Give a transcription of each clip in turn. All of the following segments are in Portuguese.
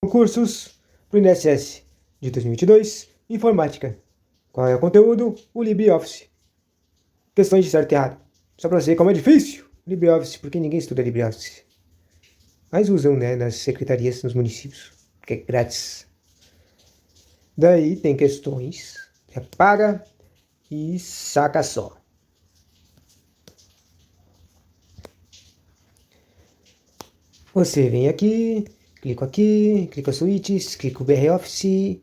Concursos para o INSS de 2022, Informática. Qual é o conteúdo? O LibreOffice. Questões de certo e errado. Só para você como é difícil LibreOffice, porque ninguém estuda LibreOffice. Mas usam, né, nas secretarias, nos municípios, que é grátis. Daí tem questões, paga e saca só. Você vem aqui, clica switches, clica o BROffice.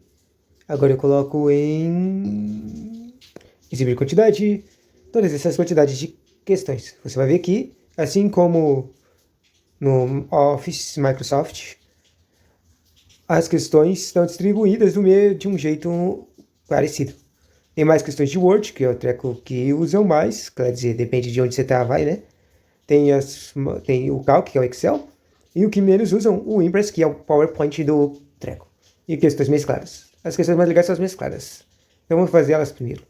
Agora eu coloco em exibir quantidade, todas essas quantidades de questões. Você vai ver aqui, assim como no Office Microsoft, as questões estão distribuídas de um jeito parecido. Tem mais questões de Word, que é o treco que usam mais, quer dizer, depende de onde você tá, vai, né? Tem o Calc, que é o Excel, e o que menos usam, o Impress, que é o PowerPoint do treco. E questões mescladas. As questões mais legais são as mescladas. Então vamos fazer elas primeiro.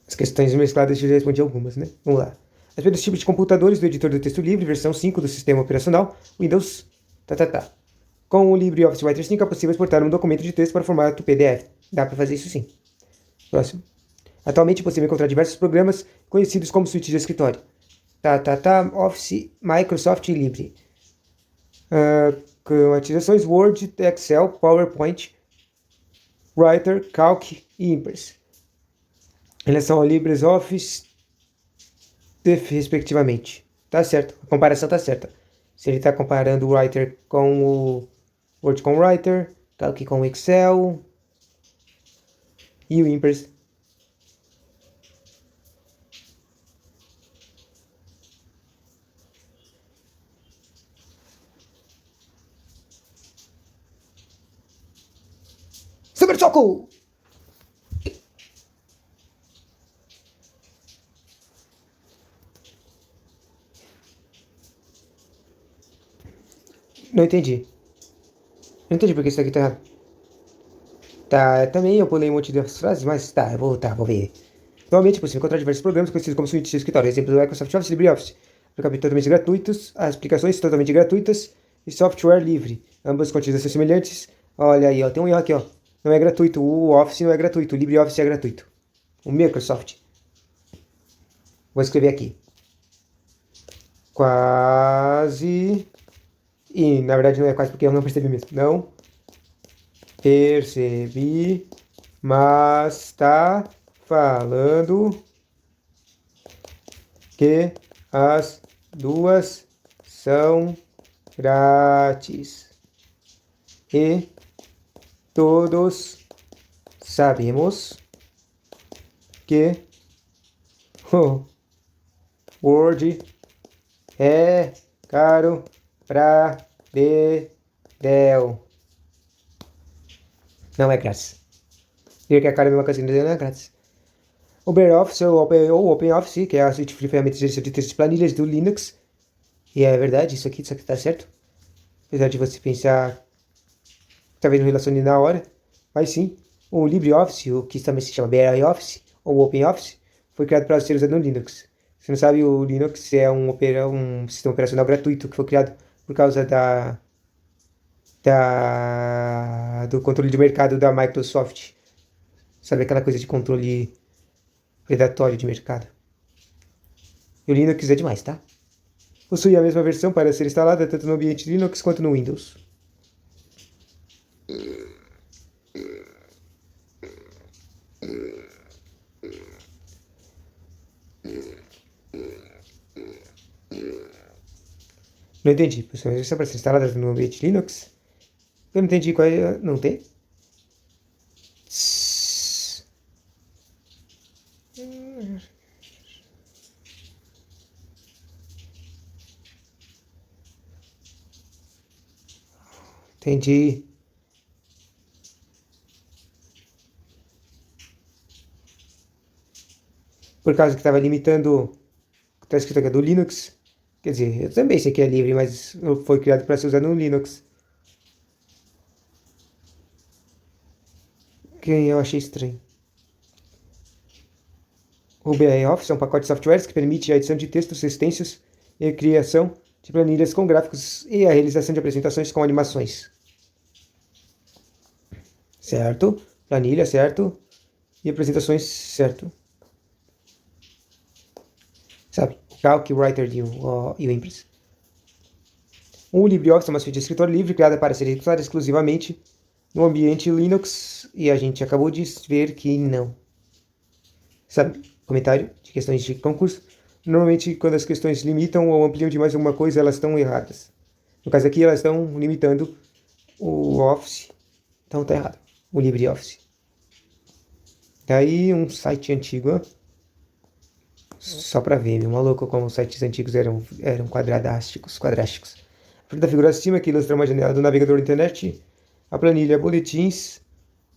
As questões mescladas eu já respondi algumas, né? Vamos lá. A respeito dos tipos de computadores do editor do texto livre, versão 5 do sistema operacional, Windows, Com o LibreOffice Writer 5 é possível exportar um documento de texto para o formato PDF. Dá para fazer isso sim. Próximo. Atualmente é possível encontrar diversos programas conhecidos como suítes de escritório. Office, Microsoft e Libre. Com utilizações Word, Excel, PowerPoint, Writer, Calc e Impress. Em relação ao LibreOffice, respectivamente. Tá certo, a comparação tá certa. Se ele está comparando o Writer com o Word com o Writer, Calc com o Excel e o Impress. Super Soco! Não entendi. Não entendi porque isso aqui tá errado. Tá, também eu pulei um monte de frases, mas vou ver. Atualmente é possível encontrar diversos programas conhecidos como suítes de escritório. Exemplos do Microsoft Office e LibreOffice. Aplicativos totalmente gratuitos, aplicações totalmente gratuitas e software livre. Ambas com utilizações semelhantes. Olha aí, ó, tem um erro aqui, ó. Não é gratuito, o Office não é gratuito, o LibreOffice é gratuito. O Microsoft. Vou escrever aqui. Quase. E na verdade não é quase porque eu não percebi mesmo. Não percebi, mas tá falando que as duas são grátis. E todos sabemos que o Word é caro pra Dedéu. Não é grátis. Dizer que é caro é a mesma coisa que não é grátis. O BareOffice ou OpenOffice, que é a suite de ferramentas de gestão de textos e planilhas do Linux. E é verdade, isso aqui tá certo. Apesar de você pensar, talvez não relacione na hora. Mas sim, o LibreOffice, o que também se chama BareOffice ou OpenOffice, foi criado para ser usado no Linux. Você não sabe, o Linux é um sistema operacional gratuito que foi criado por causa do controle de mercado da Microsoft. Sabe aquela coisa de controle predatório de mercado? E o Linux é demais, tá? Possui a mesma versão para ser instalada tanto no ambiente Linux quanto no Windows. Não entendi. Possui a versão para ser instalada no ambiente Linux? Eu não entendi qual é. Não tem? Entendi. Por causa que estava limitando. Está escrito aqui do Linux. Quer dizer, eu também sei que é livre, mas foi criado para ser usado no Linux. Que eu achei estranho. O BROffice é um pacote de softwares que permite a edição de textos extensos e a criação de planilhas com gráficos e a realização de apresentações com animações. Certo? Planilha, certo? E apresentações, certo? Sabe? Calc, Writer e o Impress. O LibreOffice é uma suíte de escritório livre criada para ser executada exclusivamente no ambiente Linux e a gente acabou de ver que não. Sabe? Comentário de questões de concurso. Normalmente, quando as questões limitam ou ampliam demais alguma coisa, elas estão erradas. No caso aqui, elas estão limitando o Office. Então tá errado. O LibreOffice. Daí um site antigo, ó. Só para ver, meu maluco, como os sites antigos eram quadrásticos. A partir da figura acima, que ilustra uma janela do navegador internet, a planilha boletins.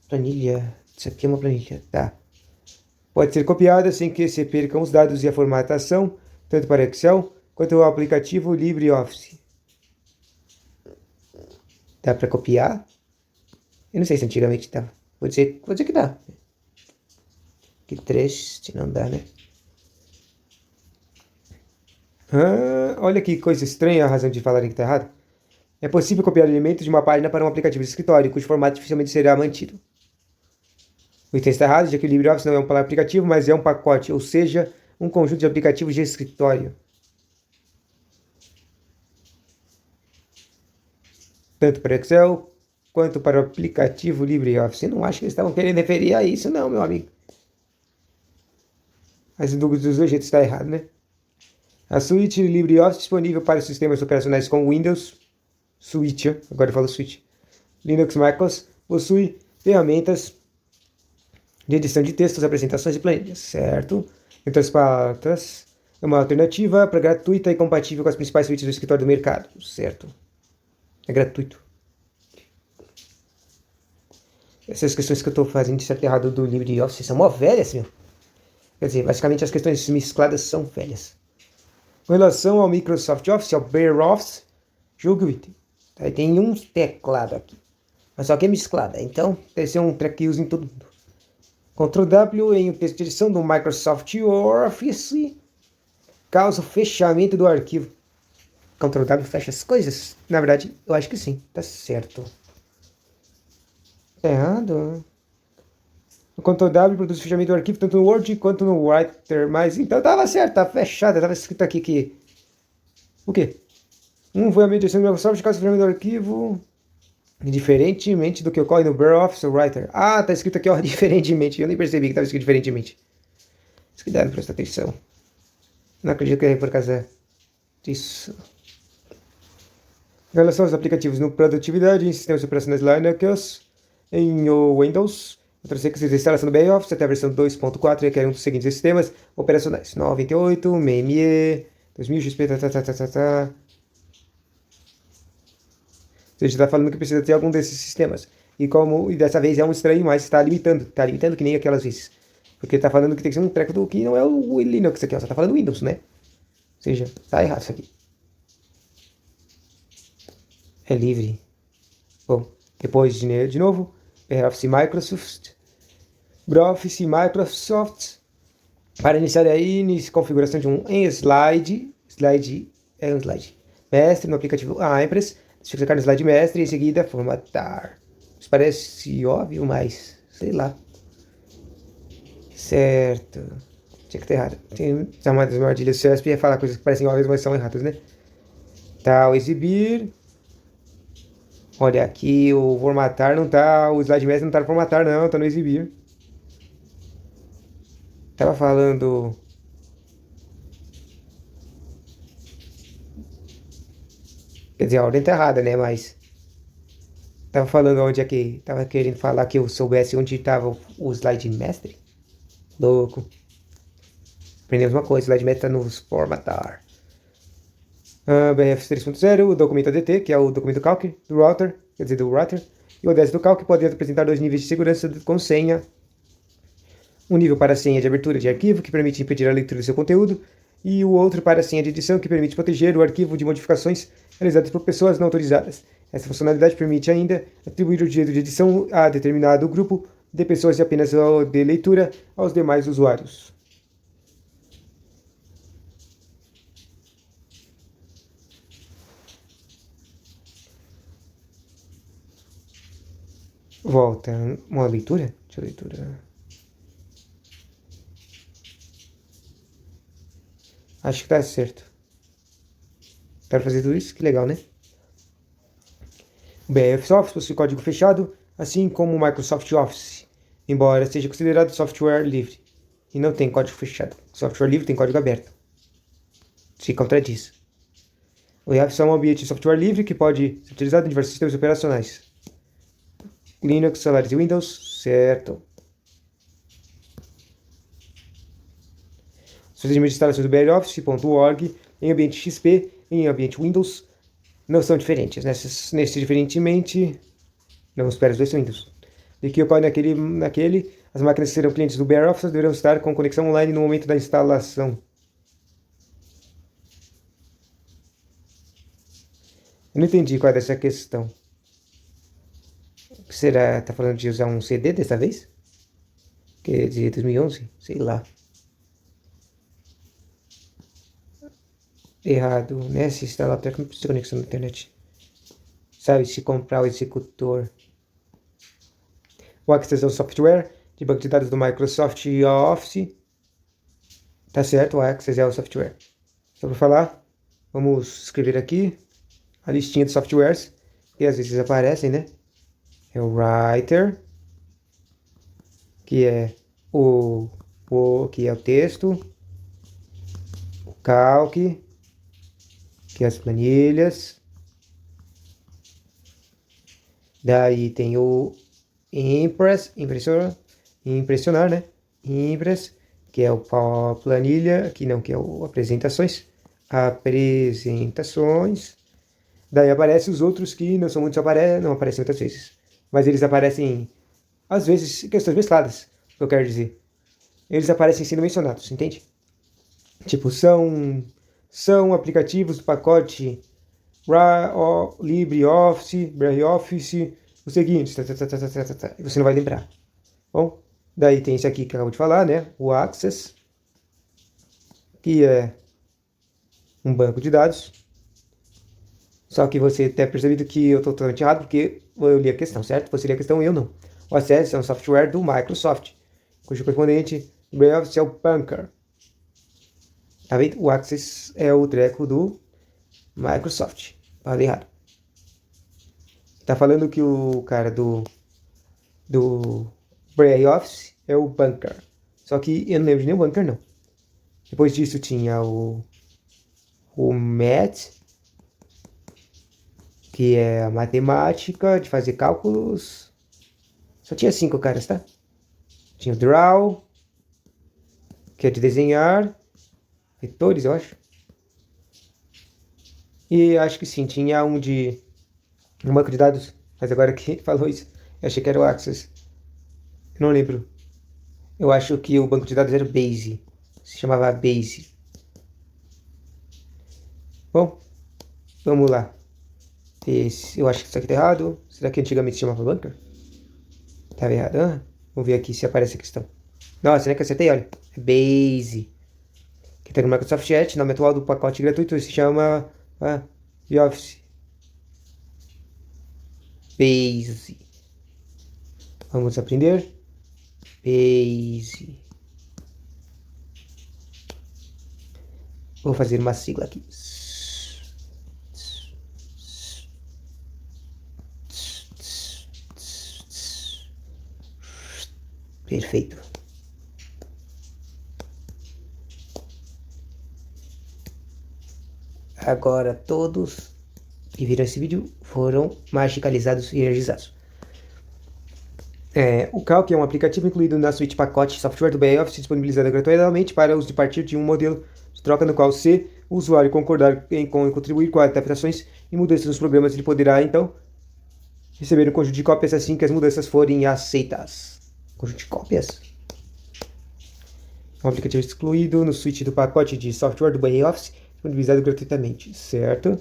Planilha. Isso aqui é uma planilha, tá. Pode ser copiada sem que se percam os dados e a formatação, tanto para Excel quanto o aplicativo LibreOffice. Dá para copiar? Eu não sei se antigamente dava. Vou dizer que dá. Que 3, se não dá, né? Olha que coisa estranha a razão de falarem que está errado. É possível copiar elementos de uma página para um aplicativo de escritório, cujo formato dificilmente será mantido. O item está errado, já que o LibreOffice não é um aplicativo, mas é um pacote, ou seja, um conjunto de aplicativos de escritório. Tanto para Excel quanto para o aplicativo LibreOffice. Eu não acho que eles estavam querendo referir a isso, não, meu amigo. Mas dos dois jeitos está errado, né? A suíte LibreOffice disponível para sistemas operacionais com Windows, agora eu falo Switch, Linux, MacOS, possui ferramentas de edição de textos, apresentações e planilhas, certo? Em outras palavras, é uma alternativa para gratuita e compatível com as principais suítes do escritório do mercado, certo? É gratuito. Essas questões que eu estou fazendo de certo errado do LibreOffice são mó velhas, meu. Quer dizer, basicamente as questões mescladas são velhas. Com relação ao Microsoft Office, ao Bare Office, julgue o item. Aí tem um teclado aqui. Mas só que é mesclada, então deve ser um treco que usa em todo mundo. Ctrl W em um texto de edição do Microsoft Office causa o fechamento do arquivo. Ctrl W fecha as coisas? Na verdade, eu acho que sim, tá certo. Errado. O Ctrl W produz o fechamento do arquivo tanto no Word quanto no Writer, mas então tava certo, tá fechado, tava escrito aqui que... O quê? Foi a mediação do Microsoft causa o fechamento do arquivo diferentemente do que ocorre no Bare Office ou Writer. Ah, tá escrito aqui, ó, diferentemente. Eu nem percebi que tava escrito diferentemente. Isso que dá, não presta atenção. Não acredito que é por causa disso. Em relação aos aplicativos no produtividade, em sistemas operacionais Linux, em Windows, outras requisitos de instalação do Bare Office até a versão 2.4 requer um dos seguintes sistemas operacionais: 98, MME, 2000 XP, Ou seja, está falando que precisa ter algum desses sistemas. E dessa vez é um estranho, mas está limitando. Está limitando que nem aquelas vezes. Porque está falando que tem que ser um treco do que não é o Linux aqui, ó. Só está falando Windows, né? Ou seja, está errado isso aqui. É livre. Bom, depois de novo, Office Microsoft. Office Microsoft. Para iniciar aí, configuração de um slide. É um slide. Mestre no aplicativo Impress. Deixa eu clicar no slide mestre e em seguida formatar. Isso parece óbvio, mas sei lá. Certo. Tinha que ter errado. Tem chamadas armadilhas CESP e ia falar coisas que parecem óbvias, mas são erradas, né? Tá, o exibir. Olha, aqui o formatar não tá. O slide mestre não tá no formatar, não, tá no exibir. Tava falando. Quer dizer, a ordem tá errada, né? Mas tava falando onde é que... Tava querendo falar que eu soubesse onde tava o slide mestre. Louco. Aprendemos uma coisa, o slide mestre tá no formatar. BF 3.0, o documento ADT, que é o documento calc do router, quer dizer, do router. E o ODS do calc pode apresentar dois níveis de segurança com senha. Um nível para a senha de abertura de arquivo, que permite impedir a leitura do seu conteúdo. E o outro para a senha de edição, que permite proteger o arquivo de modificações realizadas por pessoas não autorizadas. Essa funcionalidade permite ainda atribuir o direito de edição a determinado grupo de pessoas e apenas de leitura aos demais usuários. Volta. Uma leitura? Deixa eu leitura. Acho que tá certo. Quero fazer tudo isso? Que legal, né? O BF Office possui código fechado, assim como o Microsoft Office, embora seja considerado software livre. E não tem código fechado. Software livre tem código aberto. Se contradiz. O Office é um ambiente de software livre que pode ser utilizado em diversos sistemas operacionais. Linux, Solaris e Windows, certo. Os procedimentos de instalação do BROffice.org em ambiente XP e em ambiente Windows não são diferentes. Nesse diferentemente, não espera os dois Windows. De que ocorre naquele, as máquinas que serão clientes do BROffice deverão estar com conexão online no momento da instalação. Eu não entendi qual é dessa questão. Será? Tá falando de usar um CD dessa vez? Que é de 2011? Sei lá. Errado, né? Se instalar até que não precisa de conexão na internet. Sabe, se comprar o executor. O Access é um software de banco de dados do Microsoft Office. Tá certo, o Access é o software. Só para falar, vamos escrever aqui a listinha de softwares que às vezes aparecem, né? É o Writer, que é que é o texto, o Calc, que é as planilhas. Daí tem o impressionar, né? Impress, que é o planilha, que não, que é o apresentações. Daí aparecem os outros que não são muitos, não aparecem muitas vezes. Mas eles aparecem, às vezes, em questões mescladas, o que eu quero dizer. Eles aparecem sendo mencionados, entende? Tipo, são aplicativos do pacote LibreOffice, BraveOffice, os seguintes, e você não vai lembrar. Bom, daí tem esse aqui que eu acabo de falar, né? O Access, que é um banco de dados. Só que você deve ter percebido que eu estou totalmente errado, porque eu li a questão, certo? Você li a questão e eu não. O Access é um software do Microsoft, cujo correspondente LibreOffice é o Punker. Tá vendo? O Access é o treco do Microsoft. Falei errado. Tá falando que o cara do LibreOffice é o Punker. Só que eu não lembro de nenhum Punker, não. Depois disso tinha o Math, que é a matemática de fazer cálculos. Só tinha 5 caras, tá? Tinha o Draw, que é de desenhar vetores, eu acho. E acho que sim, tinha um banco de dados, mas agora que falou isso, eu achei que era o Access. Eu não lembro. Eu acho que o banco de dados era o Base. Se chamava Base. Bom, vamos lá. Eu acho que isso aqui tá errado. Será que antigamente se chamava Bunker? Tava errado. Vamos ver aqui se aparece a questão. Nossa, será que acertei? Olha. É Base. Que tem no Microsoft Edge, nome atual do pacote gratuito, se chama Office. Base. Vamos aprender. Base. Vou fazer uma sigla aqui. Perfeito. Agora todos que viram esse vídeo foram magicalizados e energizados. O Calc é um aplicativo incluído na suíte pacote software do BROffice, disponibilizado gratuitamente para uso de partir de um modelo de troca no qual, se o usuário concordar em contribuir com adaptações e mudanças nos programas, ele poderá, então, receber um conjunto de cópias assim que as mudanças forem aceitas. Conjunto de cópias? É um aplicativo excluído no suíte do pacote de software do BROffice, disponibilizado gratuitamente, certo?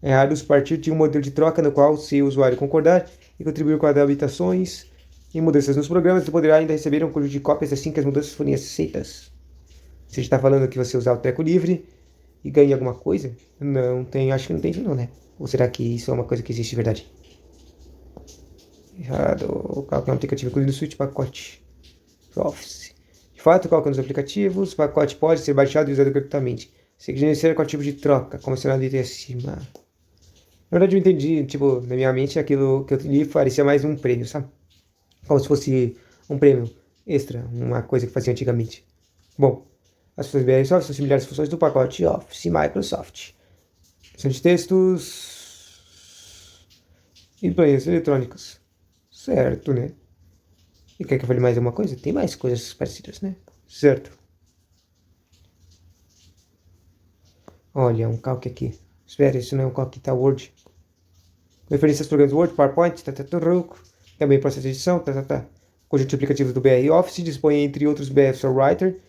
É raro partir de um modelo de troca no qual, se o usuário concordar e contribuir com adaptações e mudanças nos programas, ele poderá ainda receber um conjunto de cópias assim que as mudanças forem aceitas. Você está falando que você usar o treco livre e ganha alguma coisa? Não tem, acho que não tem isso não, né? Ou será que isso é uma coisa que existe de verdade? Errado. Qual que é um aplicativo incluído no Switch pacote Office. De fato, qual que é um dos aplicativos? O pacote pode ser baixado e usado gratuitamente. Se gerenciar qual tipo de troca, como mencionado item acima. Na verdade, eu entendi, tipo, na minha mente, aquilo que eu li parecia mais um prêmio, sabe? Como se fosse um prêmio extra, uma coisa que fazia antigamente. Bom, as funções BR Software são similares às funções do pacote Office Microsoft. São de textos e players eletrônicos. Certo, né? E quer que eu fale mais alguma coisa? Tem mais coisas parecidas, né? Certo. Olha, um calque aqui. Espera, isso não é um calque, tá Word. Referências aos programas Word, PowerPoint, também processo de edição, Conjunto de aplicativos do BR Office dispõe, entre outros, BR Writer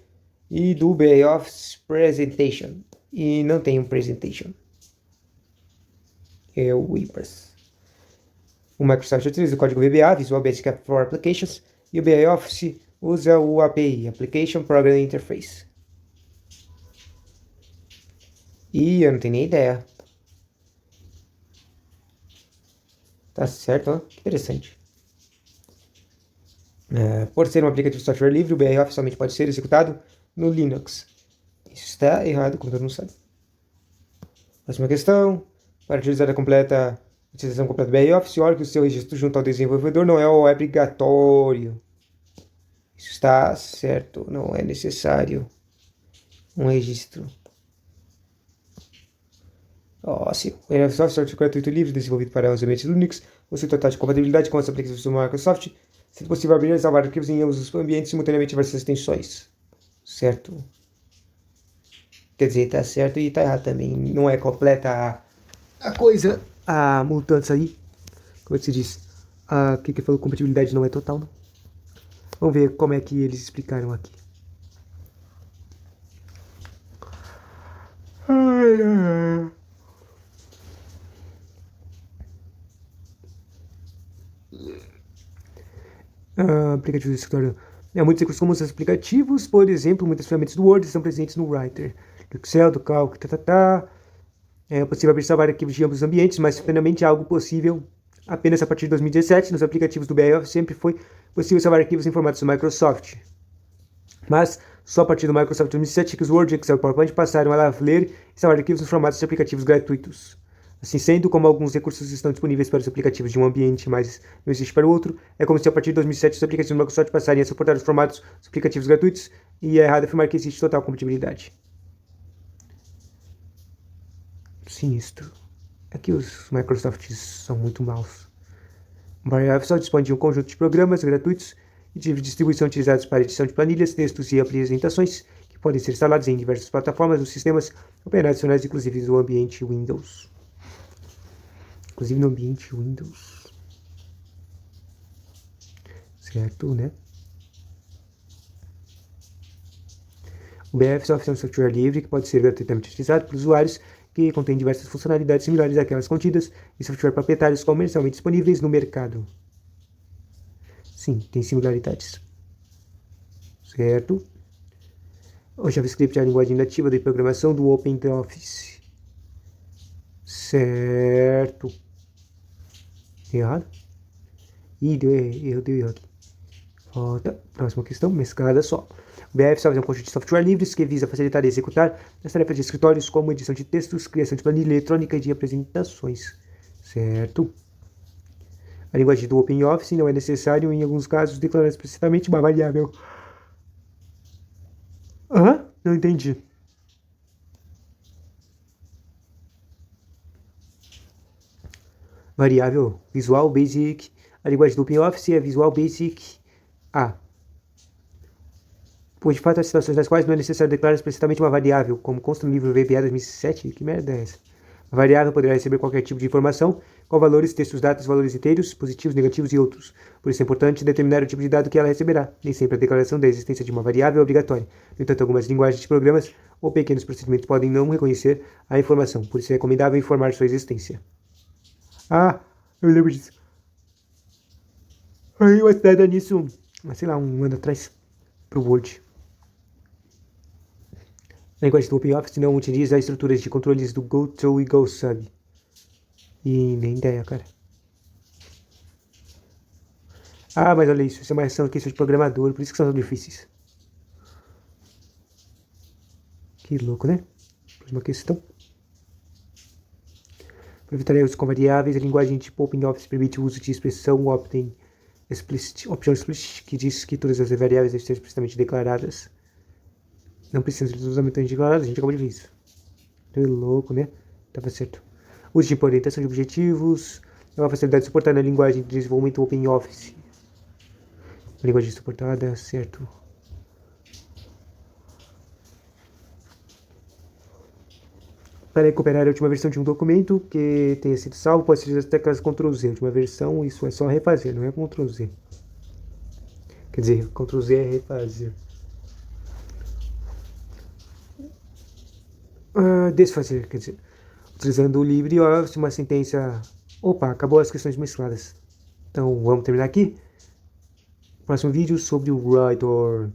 e do BR Office Presentation. E não tem um Presentation. É o Impress. O Microsoft utiliza o código VBA, Visual Basic for Applications, e o BR Office usa o API, Application Programming Interface. E eu não tenho nem ideia. Tá certo, ó. Que interessante. Por ser um aplicativo de software livre, o BR Office somente pode ser executado no Linux. Isso está errado, como todo mundo sabe. Próxima questão. Para utilizar a utilização completa do BR Office, olhe que o seu registro junto ao desenvolvedor não é obrigatório. Isso está certo, não é necessário um registro. Sim. O BR Office é um software gratuito e livre desenvolvido para os ambientes Linux, possui total de compatibilidade com os aplicativos do Microsoft, sendo possível abrir e salvar arquivos em ambos os ambientes simultaneamente em várias extensões. Certo. Quer dizer, tá certo e tá errado também. Não é completa a coisa, a mudança aí. Como é que se diz? O que falou? Compatibilidade não é total, não? Vamos ver como é que eles explicaram aqui. Aplicativo do escritório. Muitos recursos comuns dos aplicativos, por exemplo, muitas ferramentas do Word estão presentes no Writer, do Excel, do Calc, É possível abrir e salvar arquivos de ambos os ambientes, mas finalmente é algo possível apenas a partir de 2017. Nos aplicativos do BR Office sempre foi possível salvar arquivos em formatos do Microsoft. Mas só a partir do Microsoft 2017 que os Word, Excel e PowerPoint passaram a ler e salvar arquivos nos formatos de aplicativos gratuitos. Assim sendo, como alguns recursos estão disponíveis para os aplicativos de um ambiente, mas não existe para o outro, é como se a partir de 2007 os aplicativos do Microsoft passarem a suportar os formatos dos aplicativos gratuitos, e é errado afirmar que existe total compatibilidade. Sinistro. Aqui os Microsofts são muito maus. O BR só dispõe de um conjunto de programas gratuitos e de distribuição utilizados para edição de planilhas, textos e apresentações, que podem ser instalados em diversas plataformas dos sistemas operacionais, inclusive do ambiente Windows. Inclusive no ambiente Windows. Certo, né? O BF é um software livre que pode ser gratuitamente utilizado por usuários, que contém diversas funcionalidades similares àquelas contidas em software proprietários comercialmente disponíveis no mercado. Sim, tem similaridades. Certo? O JavaScript é a linguagem nativa de programação do OpenOffice. Certo. Errado? Ih, deu erro aqui. Volta. Próxima questão, mesclada só. O BF é um conjunto de software livres que visa facilitar e executar as tarefas de escritórios como edição de textos, criação de planilha eletrônica e de apresentações. Certo? A linguagem do OpenOffice não é necessário, em alguns casos, declarar explicitamente uma variável. Não entendi. Variável Visual Basic. A linguagem do OpenOffice é Visual Basic A. Pois, de fato, há situações nas quais não é necessário declarar explicitamente uma variável, como consta no livro VBA 2007. Que merda é essa? A variável poderá receber qualquer tipo de informação, com valores, textos, datas, valores inteiros, positivos, negativos e outros. Por isso é importante determinar o tipo de dado que ela receberá. Nem sempre a declaração da existência de uma variável é obrigatória. No entanto, algumas linguagens de programas ou pequenos procedimentos podem não reconhecer a informação. Por isso é recomendável informar sua existência. Eu lembro disso. Aí uma pedra nisso, sei lá, um ano atrás, pro Word. A linguagem do OpenOffice não utiliza estruturas de controles do GoTo e GoSub. E nem ideia, cara. Ah, mas olha isso é uma questão de programador, por isso que são tão difíceis. Que louco, né? Próxima questão. Para evitar erros com variáveis, a linguagem tipo OpenOffice permite o uso de expressão option explicit, que diz que todas as variáveis devem ser explicitamente declaradas. Não precisa ser totalmente declaradas, a gente acabou de ver isso. Que louco, né? Tava certo. Uso de orientação de objetivos. É uma facilidade suportada na linguagem de desenvolvimento OpenOffice. Linguagem suportada, certo. Para recuperar a última versão de um documento que tenha sido salvo, pode ser as teclas Ctrl+Z. A última versão, isso é só refazer, não é Ctrl+Z. Quer dizer, Ctrl+Z é refazer. Desfazer, quer dizer, utilizando o LibreOffice, uma sentença... Opa, acabou as questões mescladas. Então, vamos terminar aqui. Próximo vídeo sobre o Writer.